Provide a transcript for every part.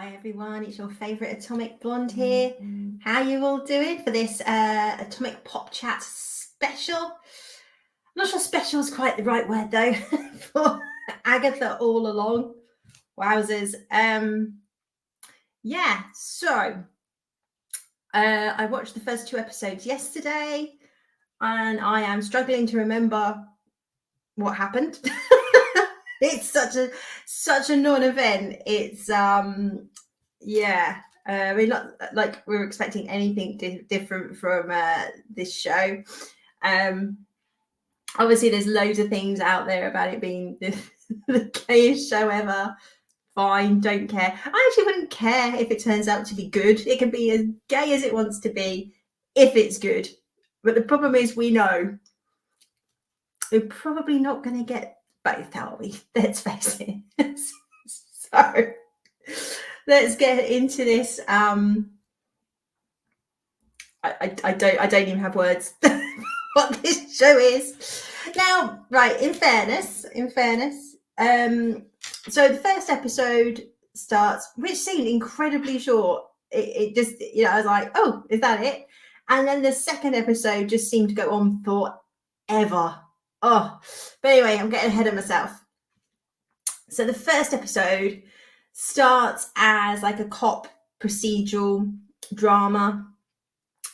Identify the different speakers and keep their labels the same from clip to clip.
Speaker 1: Hi everyone, it's your favourite Atomic Blonde here. How you all doing for this Atomic Pop Chat special? I'm not sure special is quite the right word though for Agatha All Along. Wowzers. So I watched the first 2 episodes yesterday and I am struggling to remember what happened. It's such a non-event. It's we're not like we're expecting anything different from this show. Obviously there's loads of things out there about it being the gayest show ever. Fine, don't care. I actually wouldn't care if it turns out to be good. It can be as gay as it wants to be if it's good. But the problem is we know we're probably not going to get both, are we? Let's face it. So let's get into this. I don't even have words what this show is. Now, right, in fairness, so the first episode starts, which seemed incredibly short. It just, I was like, oh, is that it? And then the second episode just seemed to go on forever. Oh, but anyway, I'm getting ahead of myself. So the first episode starts as like a cop procedural drama.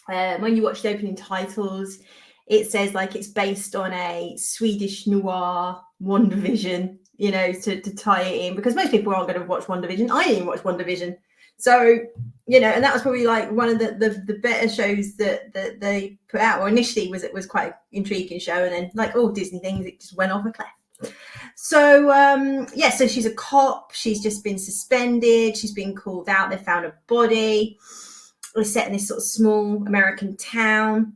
Speaker 1: When you watch the opening titles, it says like it's based on a Swedish noir WandaVision, to tie it in, because most people aren't going to watch WandaVision. I didn't even watch WandaVision. So, and that was probably like one of the better shows that they put out. Or initially it was quite an intriguing show, and then like all Disney things, it just went off a cliff. So so she's a cop. She's just been suspended. She's been called out. They found a body. We're set in this sort of small American town,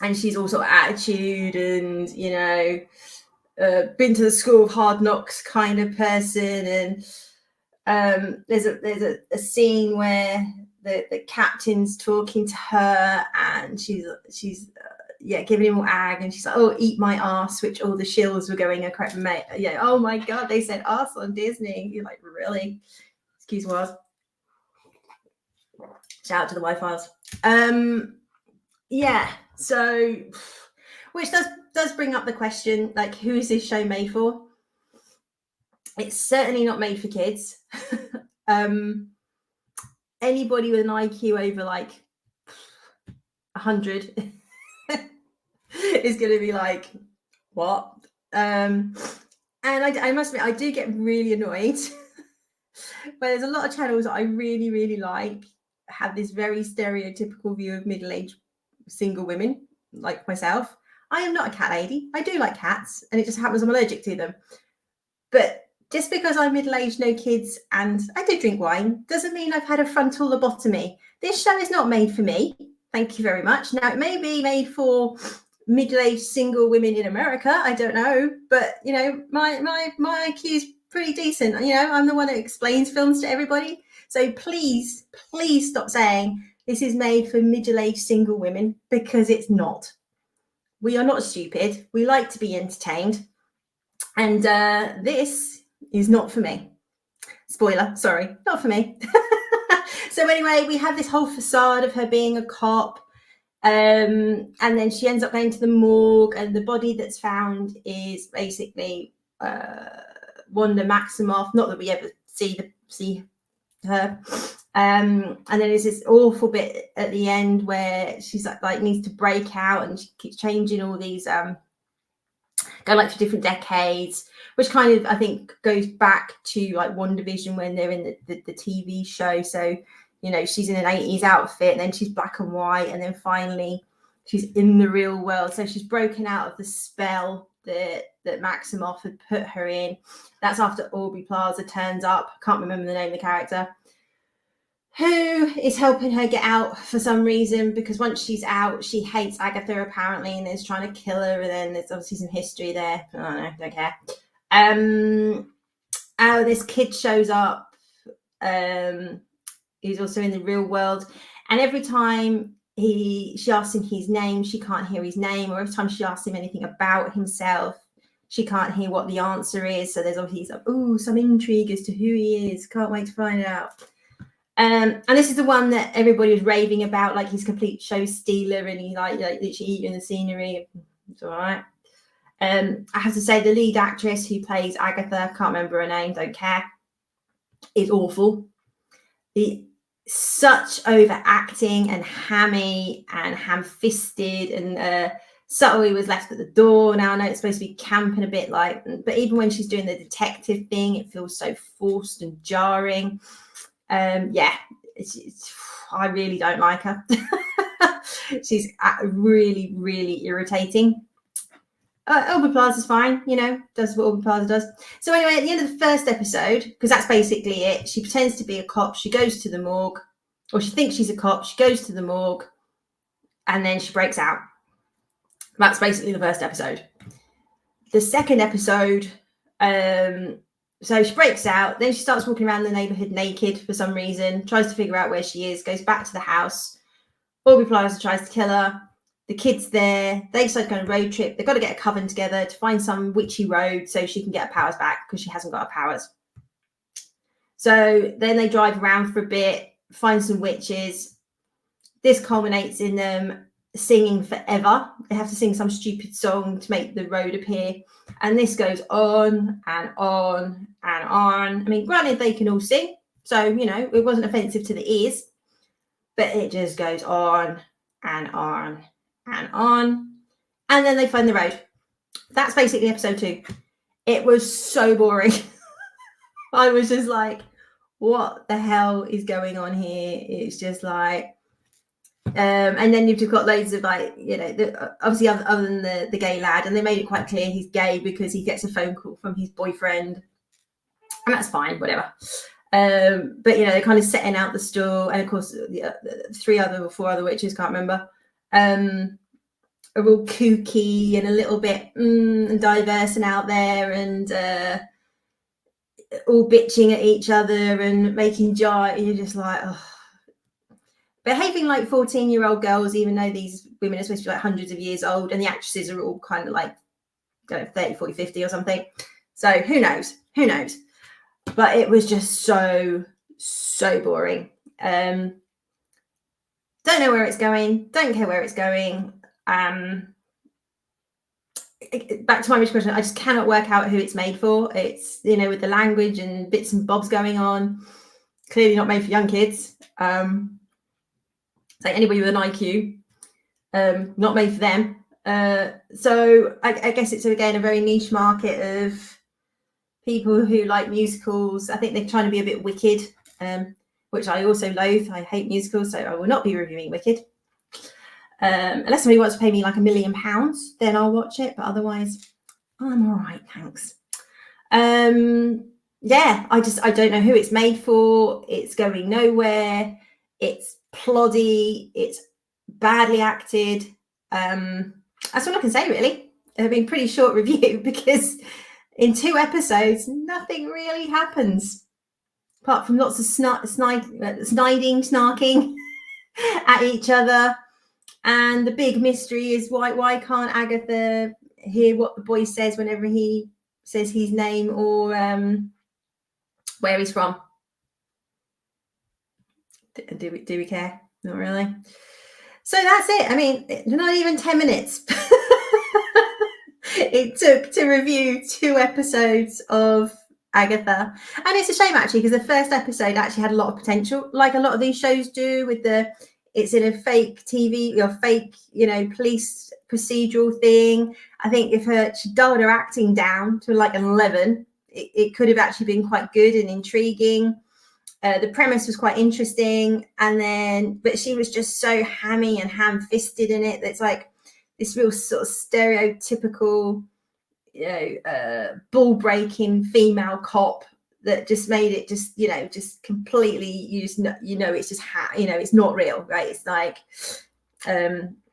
Speaker 1: and she's all sort of attitude and been to the school of hard knocks kind of person. And there's a scene where the captain's talking to her, and she's giving him all ag, and she's like, oh, eat my ass, which all the shills were going a mate. Yeah, oh my god, they said ass on Disney. You're like, really? Excuse me. Shout out to the Wi-Fi's. So which does bring up the question, like, who is this show made for? It's certainly not made for kids. Anybody with an IQ over like 100 is going to be like, what? And I must admit, I do get really annoyed. But there's a lot of channels that I really, really like, have this very stereotypical view of middle-aged single women like myself. I am not a cat lady. I do like cats, and it just happens I'm allergic to them. But just because I'm middle-aged, no kids, and I do drink wine, doesn't mean I've had a frontal lobotomy. This show is not made for me. Thank you very much. Now, it may be made for middle-aged single women in America. I don't know. But, my IQ is pretty decent. I'm the one that explains films to everybody. So please stop saying this is made for middle-aged single women, because it's not. We are not stupid. We like to be entertained. And this is not for me. Spoiler, sorry, not for me. So anyway, we have this whole facade of her being a cop. And then she ends up going to the morgue, and the body that's found is basically Wanda Maximoff. Not that we ever see her. And then there's this awful bit at the end where she's like needs to break out, and she keeps changing all these go like to different decades, which kind of I think goes back to like WandaVision when they're in the TV show. So she's in an 80s outfit, and then she's black and white, and then finally she's in the real world. So she's broken out of the spell that Maximoff had put her in. That's after Aubrey Plaza turns up. I can't remember the name of the character, who is helping her get out for some reason, because once she's out, she hates Agatha apparently and is trying to kill her. And then there's obviously some history there. I don't know, don't care. This kid shows up. He's also in the real world, and every time she asks him his name, she can't hear his name, or every time she asks him anything about himself, she can't hear what the answer is. So there's obviously some intrigue as to who he is. Can't wait to find out. And this is the one that everybody was raving about, like he's a complete show stealer and he like literally eating the scenery. It's all right. I have to say the lead actress who plays Agatha, can't remember her name, don't care, is awful. Such overacting and hammy and ham-fisted, and subtlety was left at the door. Now I know it's supposed to be camp and a bit like, but even when she's doing the detective thing, it feels so forced and jarring. I really don't like her. She's really, really irritating. Aubrey Plaza's fine, does what Aubrey Plaza does. So anyway, at the end of the first episode, because that's basically it, she pretends to be a cop. She goes to the morgue, or she thinks she's a cop. She goes to the morgue, and then she breaks out. That's basically the first episode. The second episode, so she breaks out. Then she starts walking around the neighborhood naked for some reason, tries to figure out where she is, goes back to the house. Aubrey Plaza tries to kill her. The kid's there. They decide to go on a road trip. They've got to get a coven together to find some witchy road so she can get her powers back, because she hasn't got her powers. So then they drive around for a bit, find some witches. This culminates in them singing forever. They have to sing some stupid song to make the road appear. And this goes on and on and on. I mean, granted, they can all sing. So, it wasn't offensive to the ears. But it just goes on and on and on, and then they find the road. That's basically episode 2. It was so boring. I was just like, what the hell is going on here? It's just like, and then you've just got loads of like, obviously other than the gay lad, and they made it quite clear he's gay because he gets a phone call from his boyfriend, and that's fine, whatever. But they're kind of setting out the stall, and of course the 3 or 4 other witches, can't remember, are all kooky and a little bit diverse and out there, and all bitching at each other and making you're just like, behaving like 14-year-old girls, even though these women are supposed to be like hundreds of years old, and the actresses are all kind of like 30, 40, 50 or something. So who knows? But it was just so boring. Don't know where it's going. Don't care where it's going. Back to my original question, I just cannot work out who it's made for. It's, with the language and bits and bobs going on, clearly not made for young kids. It's like anybody with an IQ, not made for them. So I guess it's, again, a very niche market of people who like musicals. I think they're trying to be a bit Wicked, which I also loathe. I hate musicals, so I will not be reviewing Wicked. Unless somebody wants to pay me like £1 million, then I'll watch it. But otherwise, I'm all right, thanks. I don't know who it's made for. It's going nowhere. It's ploddy. It's badly acted. That's all I can say, really. It'll be a pretty short review because in 2 episodes, nothing really happens, apart from lots of snarking at each other. And the big mystery is why can't Agatha hear what the boy says whenever he says his name or where he's from? Do we care? Not really. So that's it. I mean, not even 10 minutes. It took to review 2 episodes of Agatha, and it's a shame actually, because the first episode actually had a lot of potential, like a lot of these shows do, with it's in a fake TV or fake police procedural thing. I think if she dialed her acting down to like an 11, it could have actually been quite good and intriguing. The premise was quite interesting, but she was just so hammy and ham-fisted in it. That's like this real sort of stereotypical, ball-breaking female cop that just made it just completely, it's just it's not real, right? It's like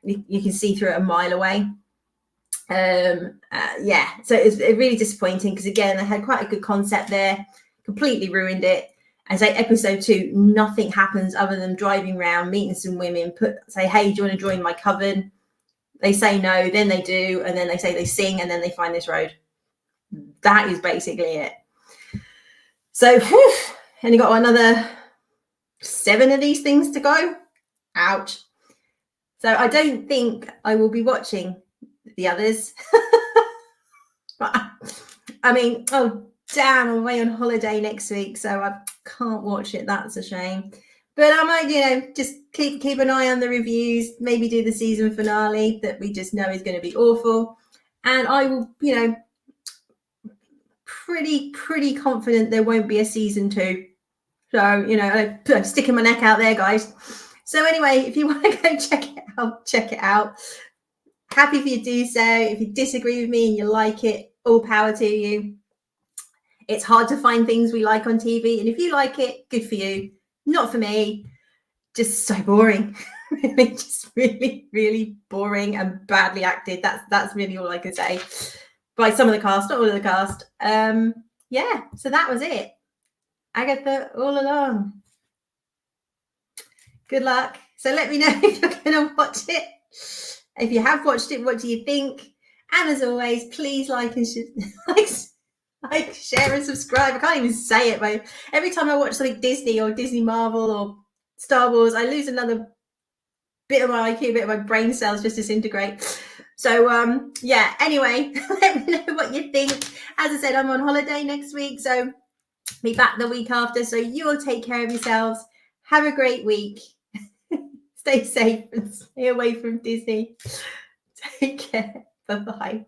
Speaker 1: you can see through it a mile away. So it's really disappointing, because again, they had quite a good concept there, completely ruined it. And say episode 2, nothing happens other than driving around, meeting some women, say, hey, do you want to join my coven? They say no, then they do, and then they say they sing, and then they find this road. that is basically it. So only got another 7 of these things to go. Ouch. So I don't think I will be watching the others. But I mean, oh damn, I'm away on holiday next week, so I can't watch it. That's a shame. But I might, just keep an eye on the reviews, maybe do the season finale that we just know is going to be awful. And I will, pretty confident there won't be a season 2. So, I'm sticking my neck out there, guys. So anyway, if you want to go check it out. Happy for you to do so. If you disagree with me and you like it, all power to you. It's hard to find things we like on TV. And if you like it, good for you. Not for me. Just so boring. Really, just really, really boring and badly acted. That's really all I can say. By some of the cast, not all of the cast. Yeah, so that was it. Agatha All Along. Good luck. So let me know if you're going to watch it. If you have watched it, what do you think? And as always, please like, share, and subscribe. I can't even say it, but every time I watch something Disney or Disney Marvel or Star Wars, I lose another bit of my IQ, a bit of my brain cells just disintegrate. So yeah, anyway, let me know what you think. As I said, I'm on holiday next week, so be back the week after. So you all take care of yourselves. Have a great week. Stay safe and stay away from Disney. Take care. Bye-bye.